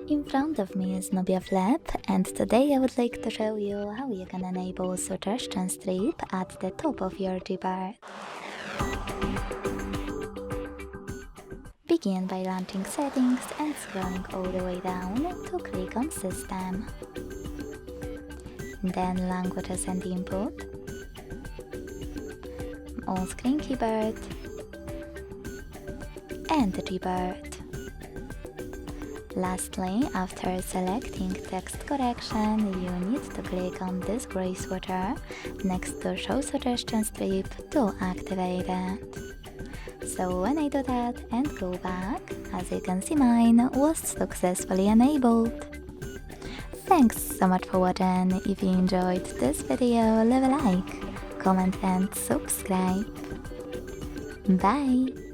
In front of me is Nubia Flip, and today I would like to show you how you can enable suggestion strip at the top of your Gboard. Begin by launching settings and scrolling all the way down to click on System. Then Languages and Input, On-Screen Keyboard, and Gboard. Lastly, after selecting text correction, you need to click on this gray switcher next to Show Suggestion Strip to activate it. So when I do that and go back, as you can see, mine was successfully enabled. Thanks so much for watching. If you enjoyed this video, leave a like, comment and subscribe. Bye!